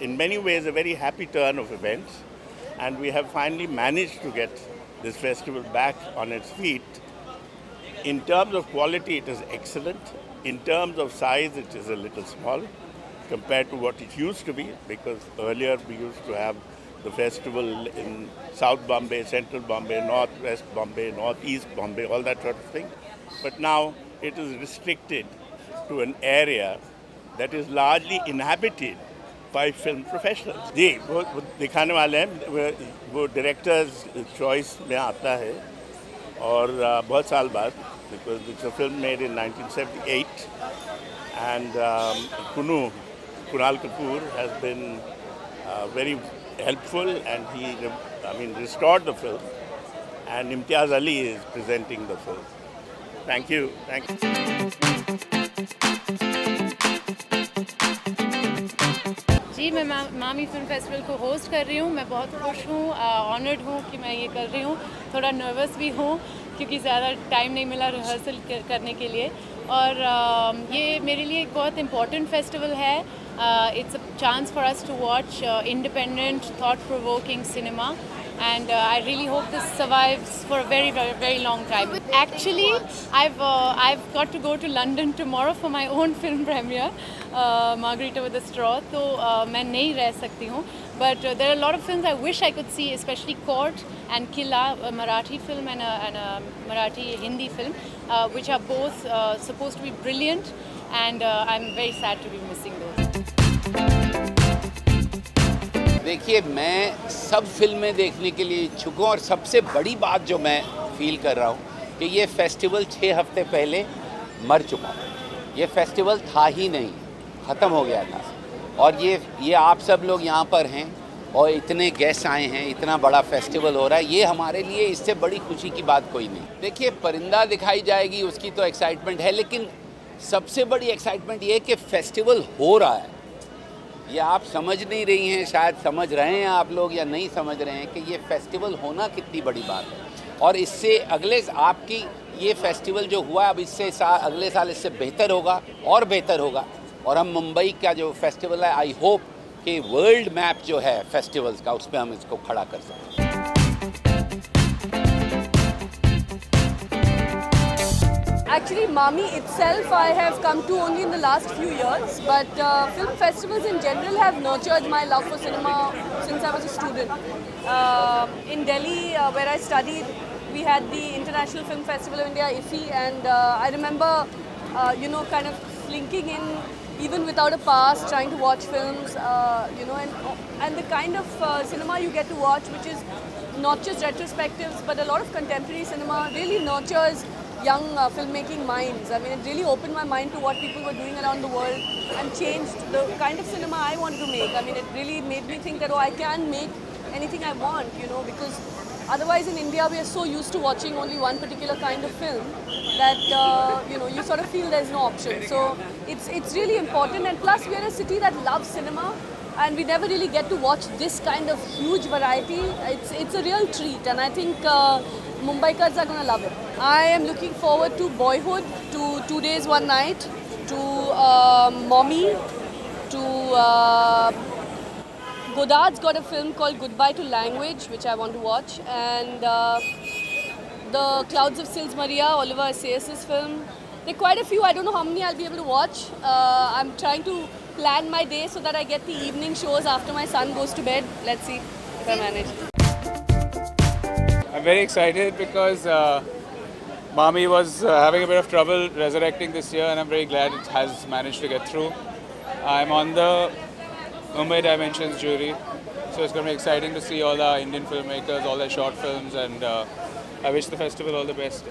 In many ways, a very happy turn of events, and we have finally managed to get this festival back on its feet. In terms of quality, it is excellent. In terms of size, it is a little small compared to what it used to be, because earlier we used to have the festival in South Bombay, Central Bombay, Northwest Bombay, Northeast Bombay, all that sort of thing. But now it is restricted to an area that is largely inhabited by film professionals. जी वो दिखाने वाले हैं, वो directors choice में आता है और बहुत साल बाद, because it's a film made in 1978 and Kunal Kapoor has been very helpful, and he restored the film, and Imtiaz Ali is presenting the film. Thank you. जी, मैं मामी फिल्म फेस्टिवल को होस्ट कर रही हूँ। मैं बहुत खुश हूँ, ऑनर्ड हूँ कि मैं ये कर रही हूँ। थोड़ा नर्वस भी हूँ क्योंकि ज़्यादा टाइम नहीं मिला रिहर्सल करने के लिए, और ये मेरे लिए एक बहुत इम्पॉर्टेंट फेस्टिवल है। It's a chance for us to watch independent thought provoking cinema, and I really hope this survives for a very, very, very long time. Actually, I've got to go to London tomorrow for my own film premiere, Margarita with a Straw. तो मैं नहीं रह सकती हूँ. But there are a lot of films I wish I could see, especially Court and Killa, a Marathi film and a Marathi Hindi film, which are both supposed to be brilliant, and I'm very sad to be missing those. देखिए, मैं सब फिल्में देखने के लिए इच्छुक हूँ, और सबसे बड़ी बात जो मैं फील कर रहा हूँ कि ये फेस्टिवल 6 हफ्ते पहले मर चुका है। ये फेस्टिवल था ही नहीं, ख़त्म हो गया था, और ये आप सब लोग यहाँ पर हैं और इतने गेस्ट आए हैं, इतना बड़ा फेस्टिवल हो रहा है, ये हमारे लिए इससे बड़ी खुशी की बात कोई नहीं। देखिए, परिंदा दिखाई जाएगी, उसकी तो एक्साइटमेंट है, लेकिन सबसे बड़ी एक्साइटमेंट ये है कि फेस्टिवल हो रहा है। ये आप समझ नहीं रही हैं, शायद समझ रहे हैं आप लोग या नहीं समझ रहे हैं कि ये फेस्टिवल होना कितनी बड़ी बात है। और इससे अगले आपकी ये फेस्टिवल जो हुआ, अब इससे अगले साल इससे बेहतर होगा और बेहतर होगा, और हम मुंबई का जो फेस्टिवल है, आई होप कि वर्ल्ड मैप जो है फेस्टिवल्स का, उस पर हम इसको खड़ा कर सकते हैं। Actually, Mami itself I have come to only in the last few years, but film festivals in general have nurtured my love for cinema since I was a student. In Delhi, where I studied, we had the International Film Festival of India, IFFI, and I remember, kind of slinking in even without a pass, trying to watch films, and the kind of cinema you get to watch, which is not just retrospectives, but a lot of contemporary cinema, really nurtures young filmmaking minds. I mean, it really opened my mind to what people were doing around the world and changed the kind of cinema I wanted to make. I mean, it really made me think that, I can make anything I want, because otherwise in India we are so used to watching only one particular kind of film that, you sort of feel there's no option. So it's really important, and plus we are a city that loves cinema, and we never really get to watch this kind of huge variety. It's a real treat, and I think Mumbaikars are going to love it. I am looking forward to Boyhood, to 2 Days, 1 Night, to Mommy, to Godard's got a film called Goodbye to Language, which I want to watch, and The Clouds of Sils Maria, Oliver Assayas's film. There are quite a few. I don't know how many I'll be able to watch. I'm trying to plan my day so that I get the evening shows after my son goes to bed. Let's see if I manage. I'm very excited because Mami was having a bit of trouble resurrecting this year, and I'm very glad it has managed to get through. I'm on the Mumbai Dimensions jury, so it's going to be exciting to see all our Indian filmmakers, all their short films, and I wish the festival all the best.